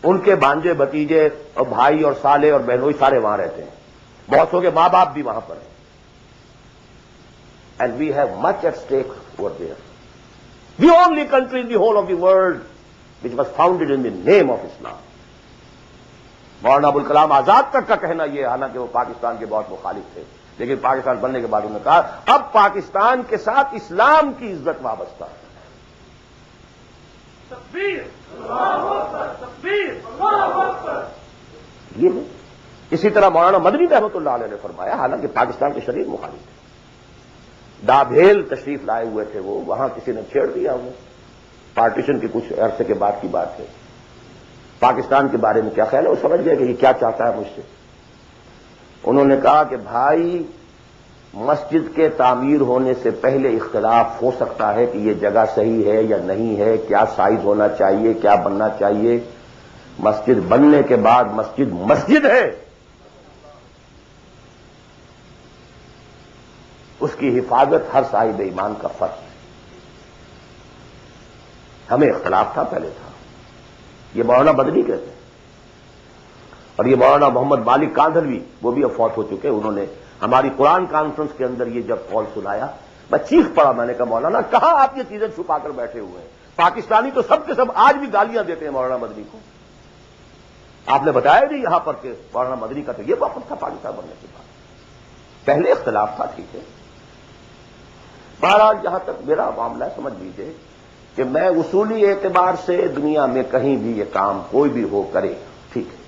ان کے بھانجے بھتیجے اور بھائی اور سالے اور بہنوئی سارے وہاں رہتے ہیں، بہت سو کے ماں باپ بھی وہاں پر ہیں، and we have much at stake over there. The only country in the whole of the world which was founded in the name of Islam. Maulana Abul Kalam آزاد تک کا کہنا یہ، حالانکہ وہ پاکستان کے بہت مخالف تھے، لیکن پاکستان بننے کے بعد انہوں نے کہا اب پاکستان کے ساتھ اسلام کی عزت وابستہ ہے۔ تکبیر، اللہ اکبر، تکبیر، اللہ اکبر۔ یہ ہے۔ اسی طرح مولانا مدنی رحمۃ اللہ علیہ نے فرمایا، حالانکہ پاکستان کے شدید مخالف تھے، ڈابھیل تشریف لائے ہوئے تھے وہ، وہاں کسی نے چھیڑ دیا انہیں، پارٹیشن کے کچھ عرصے کے بعد کی بات ہے۔ پاکستان کے بارے میں کیا خیال ہے، وہ سمجھ گئے کہ یہ کیا چاہتا ہے مجھ سے۔ انہوں نے کہا کہ بھائی مسجد کے تعمیر ہونے سے پہلے اختلاف ہو سکتا ہے کہ یہ جگہ صحیح ہے یا نہیں ہے، کیا سائز ہونا چاہیے، کیا بننا چاہیے، مسجد بننے کے بعد مسجد مسجد ہے، اس کی حفاظت ہر صاحب ایمان کا فرض ہے۔ ہمیں اختلاف تھا، پہلے تھا، یہ مولانا بدنی کہتے ہیں۔ اور یہ مولانا محمد مالک کاندھلوی، وہ بھی اب فوت ہو چکے، انہوں نے ہماری قرآن کانفرنس کے اندر یہ جب کال سنایا، میں چیخ پڑا، میں نے کہا مولانا کہاں آپ یہ چیزیں چھپا کر بیٹھے ہوئے ہیں، پاکستانی تو سب کے سب آج بھی گالیاں دیتے ہیں مولانا مدنی کو، آپ نے بتایا نہیں یہاں پر کہ مولانا مدنی کا تو یہ وقت تھا پاکستان بننے کے بعد، پہلے اختلاف تھا، ٹھیک ہے۔ بہرحال جہاں تک میرا معاملہ ہے، سمجھ لیجیے کہ میں اصولی اعتبار سے دنیا میں کہیں بھی یہ کام کوئی بھی ہو کرے، ٹھیک ہے،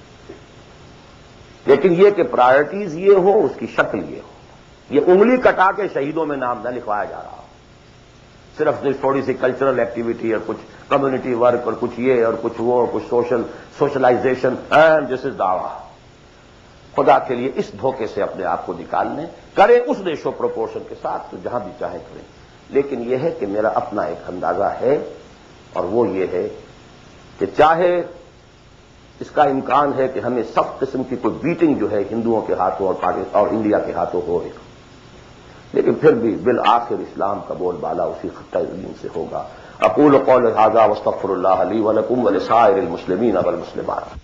لیکن یہ کہ پرائرٹیز یہ ہو، اس کی شکل یہ ہو، یہ انگلی کٹا کے شہیدوں میں نام نہ لکھوایا جا رہا، صرف تھوڑی سی کلچرل ایکٹیویٹی اور کچھ کمیونٹی ورک اور کچھ یہ اور کچھ وہ اور کچھ سوشلائزیشن، دس از دعویٰ۔ خدا کے لیے اس دھوکے سے اپنے آپ کو نکال لیں، کریں اس ریشو پروپورشن کے ساتھ تو جہاں بھی چاہیں کریں، لیکن یہ ہے کہ میرا اپنا ایک اندازہ ہے، اور وہ یہ ہے کہ چاہے اس کا امکان ہے کہ ہمیں سخت قسم کی کوئی بیٹنگ جو ہے ہندوؤں کے ہاتھوں اور پاکستان اور انڈیا کے ہاتھوں ہو رہی، لیکن پھر بھی بالآخر اسلام کا بول بالا اسی خطہ زمین سے ہوگا۔ اقول قول ھذا واستغفر اللہ لی ولکم ولسائر المسلمین والمسلمات۔